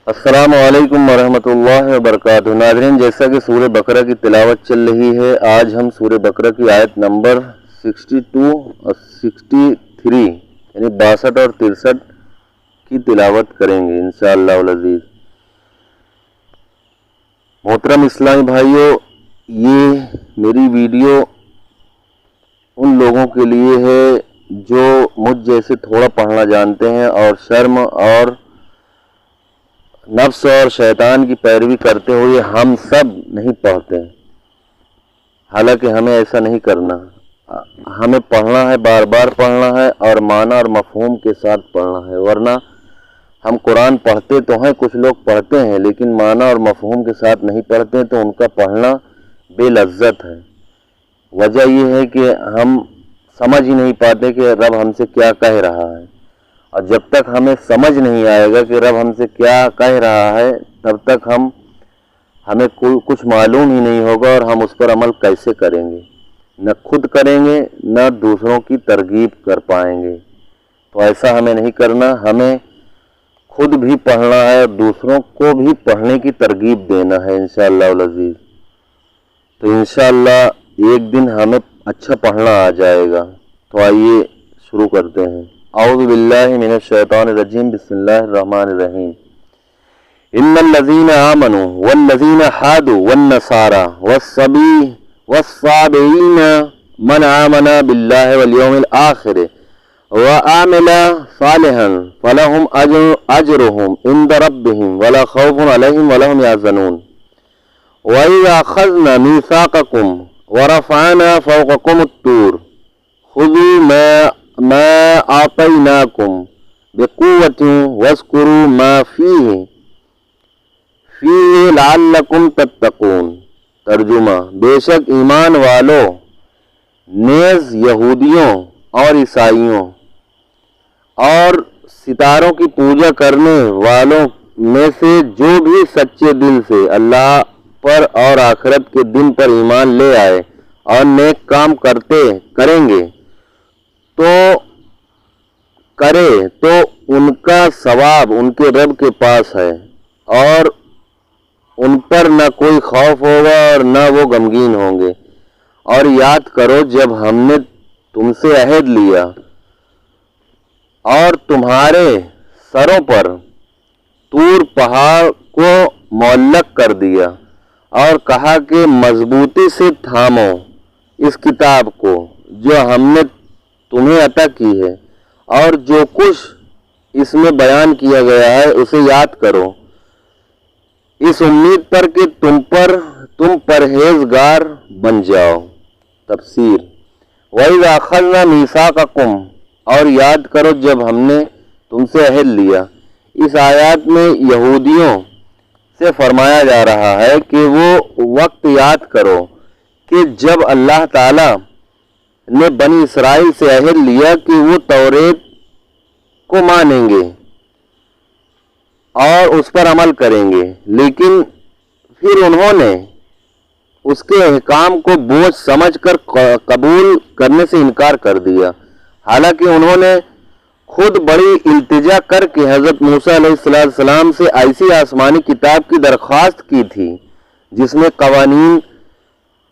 السلام علیکم ورحمۃ اللہ وبرکاتہ۔ ناظرین، جیسا کہ سورہ بقرہ کی تلاوت چل رہی ہے، آج ہم سورہ بقرہ کی آیت نمبر 62 اور 63 یعنی 62 اور 63 کی تلاوت کریں گے انشاءاللہ العزیز۔ محترم اسلامی بھائیوں، یہ میری ویڈیو ان لوگوں کے لیے ہے جو مجھ جیسے تھوڑا پڑھنا جانتے ہیں اور شرم اور نفس اور شیطان کی پیروی کرتے ہوئے ہم سب نہیں پڑھتے، حالانکہ ہمیں ایسا نہیں کرنا۔ ہمیں پڑھنا ہے، بار بار پڑھنا ہے اور معنی اور مفہوم کے ساتھ پڑھنا ہے، ورنہ ہم قرآن پڑھتے تو ہیں، کچھ لوگ پڑھتے ہیں لیکن معنی اور مفہوم کے ساتھ نہیں پڑھتے تو ان کا پڑھنا بے لذت ہے۔ وجہ یہ ہے کہ ہم سمجھ ہی نہیں پاتے کہ رب ہم سے کیا کہہ رہا ہے، اور جب تک ہمیں سمجھ نہیں آئے گا کہ رب ہم سے کیا کہہ رہا ہے تب تک ہمیں کچھ معلوم ہی نہیں ہوگا اور ہم اس پر عمل کیسے کریں گے، نہ خود کریں گے نہ دوسروں کی ترغیب کر پائیں گے۔ تو ایسا ہمیں نہیں کرنا، ہمیں خود بھی پڑھنا ہے اور دوسروں کو بھی پڑھنے کی ترغیب دینا ہے انشاءاللہ العزیز۔ تو انشاءاللہ ایک دن ہمیں اچھا پڑھنا آ جائے گا۔ تو آئیے شروع کرتے ہیں۔ اعوذ باللہ من الشیطان الرجیم، بسم اللہ الرحمن الرحیم۔ ان الذین آمنوا والذین حادوا والنصارى والصابئین من آمن باللہ والیوم الآخر وعمل صالحا فلهم اجرهم عند ربهم ولا خوف علیہم ولا هم یحزنون۔ وَإِذَا أَخَذْنَا مِيثَاقَكُمْ وَرَفَعْنَا فَوْقَكُمُ الطُّورَ خُذُوا مَا آتَيْنَاكُمْ بِقُوَّةٍ وَاذْكُرُوا مَا فِيهِ لَعَلَّكُمْ تَتَّقُونَ۔ ترجمہ: بے شک ایمان والو نیز یہودیوں اور عیسائیوں اور ستاروں کی پوجا کرنے والوں میں سے جو بھی سچے دل سے اللہ پر اور آخرت کے دن پر ایمان لے آئے اور نیک کام کریں گے تو ان کا ثواب ان کے رب کے پاس ہے، اور ان پر نہ کوئی خوف ہوگا اور نہ وہ غمگین ہوں گے۔ اور یاد کرو جب ہم نے تم سے عہد لیا اور تمہارے سروں پر طور پہاڑ کو معلق کر دیا اور کہا کہ مضبوطی سے تھامو اس کتاب کو جو ہم نے تمہیں عطا کی ہے، اور جو کچھ اس میں بیان کیا گیا ہے اسے یاد کرو، اس امید پر کہ تم پرہیزگار بن جاؤ۔ تفسیر: وَإِذَا أَخَذْنَا مِيثَاقَكُمْ، اور یاد کرو جب ہم نے تم سے عہد لیا۔ اس آیات میں یہودیوں سے فرمایا جا رہا ہے کہ وہ وقت یاد کرو کہ جب اللہ تعالی نے بنی اسرائیل سے عہد لیا کہ وہ توریت کو مانیں گے اور اس پر عمل کریں گے، لیکن پھر انہوں نے اس کے احکام کو بوجھ سمجھ کر قبول کرنے سے انکار کر دیا، حالانکہ انہوں نے خود بڑی التجا کر کے حضرت موسیٰ علیہ السلام سے ایسی آسمانی کتاب کی درخواست کی تھی جس میں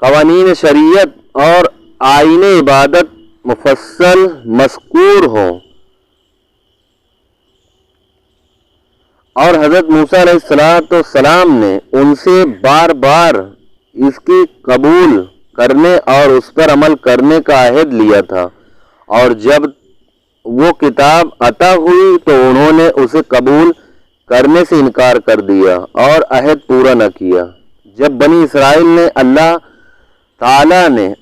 قوانین شریعت اور آئین عبادت مفصل مذکور ہوں، اور حضرت موسیٰ علیہ السلام نے ان سے بار بار اس کی قبول کرنے اور اس پر عمل کرنے کا عہد لیا تھا، اور جب وہ کتاب عطا ہوئی تو انہوں نے اسے قبول کرنے سے انکار کر دیا اور عہد پورا نہ کیا۔ جب بنی اسرائیل نے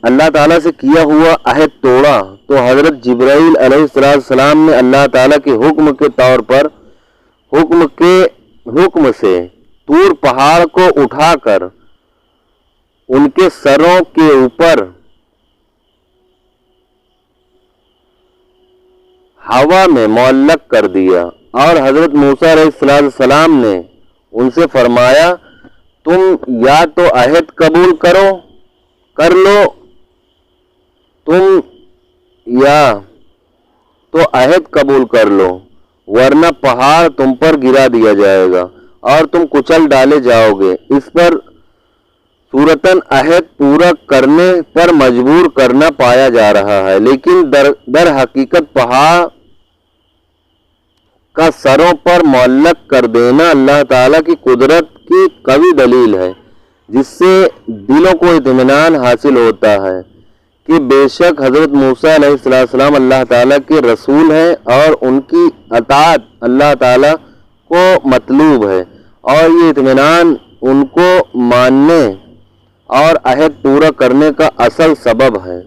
اللہ تعالیٰ سے کیا ہوا عہد توڑا تو حضرت جبرائیل علیہ السلام نے اللہ تعالیٰ کے حکم کے طور پر حکم سے طور پہاڑ کو اٹھا کر ان کے سروں کے اوپر ہوا میں معلق کر دیا، اور حضرت موسیٰ علیہ السلام نے ان سے فرمایا تم یا تو عہد قبول کر لو تم یا تو عہد قبول کر لو، ورنہ پہاڑ تم پر گرا دیا جائے گا اور تم کچل ڈالے جاؤ گے۔ اس پر صورتاً عہد پورا کرنے پر مجبور کرنا پایا جا رہا ہے، لیکن در حقیقت پہاڑ کا سروں پر معلق کر دینا اللہ تعالیٰ کی قدرت کی قوی دلیل ہے، جس سے دلوں کو اطمینان حاصل ہوتا ہے کہ بے شک حضرت موسیٰ علیہ السلام اللہ تعالیٰ کے رسول ہیں اور ان کی اطاعت اللہ تعالیٰ کو مطلوب ہے، اور یہ اطمینان ان کو ماننے اور عہد پورا کرنے کا اصل سبب ہے۔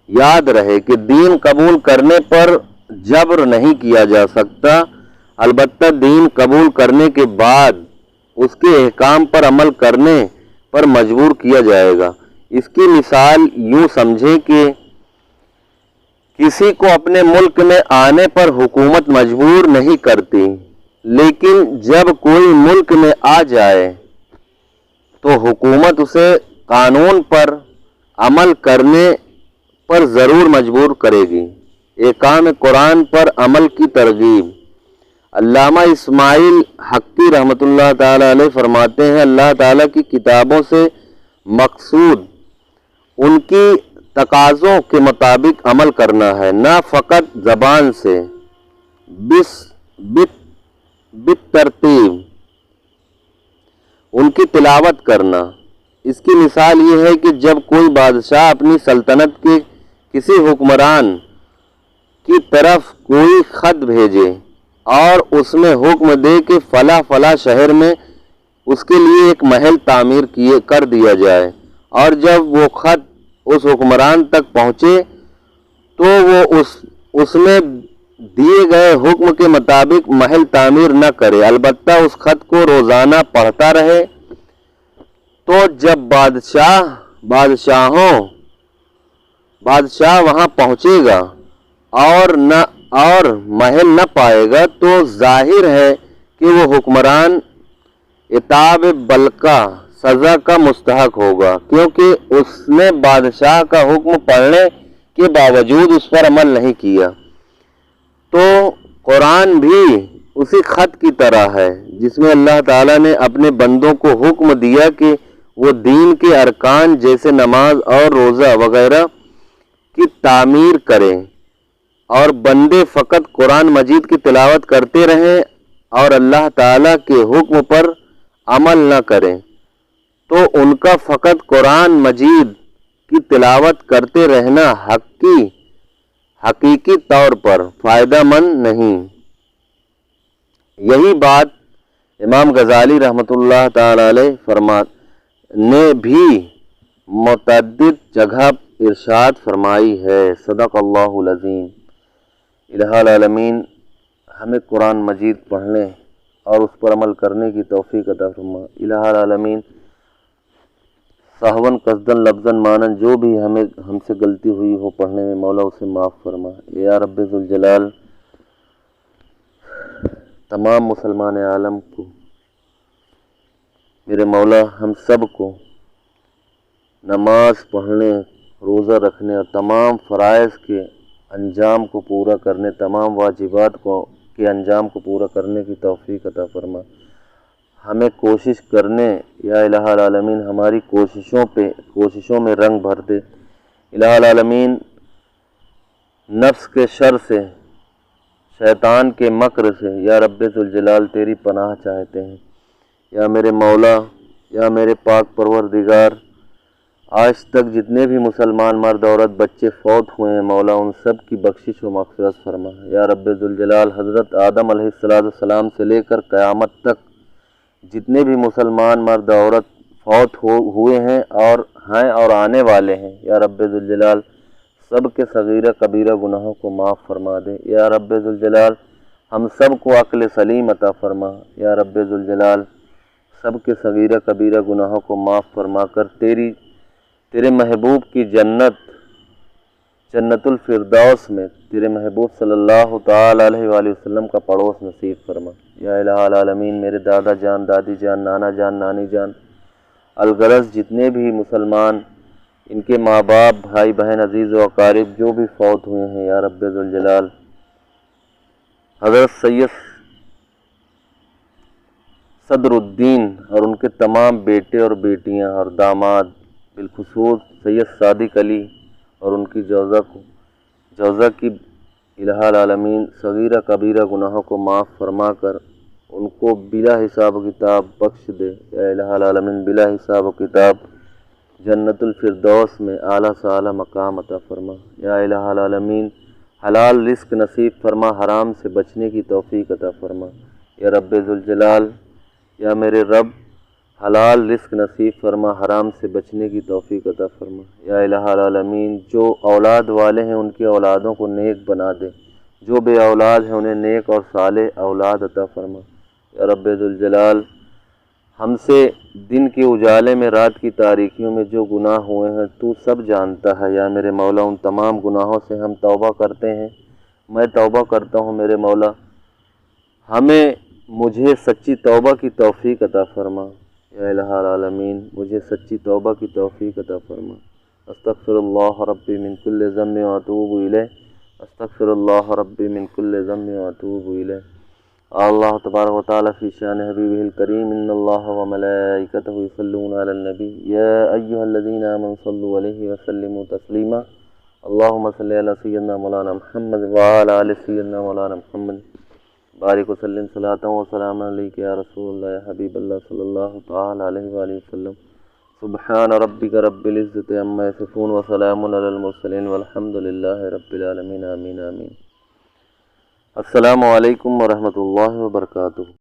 یاد رہے کہ دین قبول کرنے پر جبر نہیں کیا جا سکتا، البتہ دین قبول کرنے کے بعد اس کے احکام پر عمل کرنے پر مجبور کیا جائے گا۔ اس کی مثال یوں سمجھیں کہ کسی کو اپنے ملک میں آنے پر حکومت مجبور نہیں کرتی، لیکن جب کوئی ملک میں آ جائے تو حکومت اسے قانون پر عمل کرنے پر ضرور مجبور کرے گی۔ احکام قرآن پر عمل کی ترغیب۔ علامہ اسماعیل حقی رحمۃ اللہ تعالی علیہ فرماتے ہیں، اللہ تعالیٰ کی کتابوں سے مقصود ان کی تقاضوں کے مطابق عمل کرنا ہے، نہ فقط زبان سے بالترتیب ان کی تلاوت کرنا۔ اس کی مثال یہ ہے کہ جب کوئی بادشاہ اپنی سلطنت کے کسی حکمران کی طرف کوئی خط بھیجے اور اس میں حکم دے کہ فلاں فلاں شہر میں اس کے لیے ایک محل تعمیر کر دیا جائے، اور جب وہ خط اس حکمران تک پہنچے تو وہ اس میں دیے گئے حکم کے مطابق محل تعمیر نہ کرے، البتہ اس خط کو روزانہ پڑھتا رہے، تو جب بادشاہ وہاں پہنچے گا اور محل نہ پائے گا تو ظاہر ہے کہ وہ حکمران عتاب بلکہ سزا کا مستحق ہوگا، کیونکہ اس نے بادشاہ کا حکم پڑھنے کے باوجود اس پر عمل نہیں کیا۔ تو قرآن بھی اسی خط کی طرح ہے جس میں اللہ تعالیٰ نے اپنے بندوں کو حکم دیا کہ وہ دین کے ارکان جیسے نماز اور روزہ وغیرہ کی تعمیر کریں، اور بندے فقط قرآن مجید کی تلاوت کرتے رہیں اور اللہ تعالیٰ کے حکم پر عمل نہ کریں، تو ان کا فقط قرآن مجید کی تلاوت کرتے رہنا حقیقی طور پر فائدہ مند نہیں۔ یہی بات امام غزالی رحمۃ اللہ تعالی علیہ نے بھی متعدد جگہ ارشاد فرمائی ہے۔ صدق اللہ العظیم۔ الہ العالمین ہمیں قرآن مجید پڑھنے اور اس پر عمل کرنے کی توفیق عطا فرما۔ الہ العالمین سہون قصدن لفظن مانن جو بھی ہم سے غلطی ہوئی ہو پڑھنے میں، مولا اسے معاف فرما۔ یا رب ذوالجلال تمام مسلمان عالم کو، میرے مولا ہم سب کو نماز پڑھنے، روزہ رکھنے اور تمام فرائض کے انجام کو پورا کرنے، تمام واجبات کے انجام کو پورا کرنے کی توفیق عطا فرما۔ ہمیں کوشش کرنے، یا الہ العالمین ہماری کوششوں میں رنگ بھر دے۔ الہ العالمین نفس کے شر سے، شیطان کے مکر سے یا رب ذوالجلال تیری پناہ چاہتے ہیں۔ یا میرے مولا، یا میرے پاک پروردگار، آج تک جتنے بھی مسلمان مرد عورت بچے فوت ہوئے ہیں مولا ان سب کی بخشش و مغفرت فرما۔ یا رب ذوالجلال حضرت آدم علیہ السلام سے لے کر قیامت تک جتنے بھی مسلمان مرد عورت فوت ہوئے ہیں اور آنے والے ہیں، یا رب ذوالجلال سب کے صغیرہ کبیرہ گناہوں کو معاف فرما دے۔ یا رب ذوالجلال ہم سب کو عقل سلیم عطا فرما۔ یا رب ذوالجلال سب کے صغیرہ کبیرہ گناہوں کو معاف فرما کر تیرے محبوب کی جنت الفردوس میں تیرے محبوب صلی اللہ تعالی علیہ وآلہ وسلم کا پڑوس نصیب فرما۔ یا الہ العالمین میرے دادا جان، دادی جان، نانا جان، نانی جان، الغرض جتنے بھی مسلمان، ان کے ماں باپ، بھائی بہن، عزیز و اقارب جو بھی فوت ہوئے ہیں، یا رب ذوالجلال حضرت سید صدر الدین اور ان کے تمام بیٹے اور بیٹیاں اور داماد، بالخصوص سید صادق علی اور ان کی جوزہ کی الہ العالمین صغیرہ کبیرہ گناہوں کو معاف فرما کر ان کو بلا حساب و کتاب بخش دے۔ یا الہ العالمین بلا حساب و کتاب جنت الفردوس میں اعلیٰ سے اعلیٰ مقام عطا فرما۔ یا الہ العالمین حلال رزق نصیب فرما، حرام سے بچنے کی توفیق عطا فرما۔ یا رب ذوالجلال، یا میرے رب حلال رزق نصیب فرما، حرام سے بچنے کی توفیق عطا فرما۔ یا الہ العالمین جو اولاد والے ہیں ان کی اولادوں کو نیک بنا دے، جو بے اولاد ہیں انہیں نیک اور صالح اولاد عطا فرما۔ یا رب ذوالجلال ہم سے دن کے اجالے میں رات کی تاریکیوں میں جو گناہ ہوئے ہیں تو سب جانتا ہے۔ یا میرے مولا ان تمام گناہوں سے ہم توبہ کرتے ہیں، میں توبہ کرتا ہوں میرے مولا، مجھے سچی توبہ کی توفیق عطا فرما۔ یا الہ العالمین مجھے سچی توبہ کی توفیق عطا فرما۔ استغفر اللہ ربی من کل ذنب واتوب الیہ، استغفر اللہ ربی من کل ذنب واتوب الیہ۔ اللہ تبارک و تعالی فی شان حبیبہ الکریم ان اللہ وملائکتہ یصلون علی النبی یا ایھا الذین آمنوا صلوا علیہ وسلموا تسلیما۔ اللہم صلی علی سیدنا مولانا محمد وعلی آل سیدنا مولانا محمد، بارک وسلم صلاۃ و سلام علیک یا رسول اللہ یا حبیب اللہ صلی اللہ تعالی علیہ وآلہ وسلم۔ سبحان ربک رب العزۃ عما یصفون وسلام علی المرسلین والحمد للہ رب العالمین، آمین آمین۔ السلام علیکم ورحمۃ اللہ وبرکاتہ۔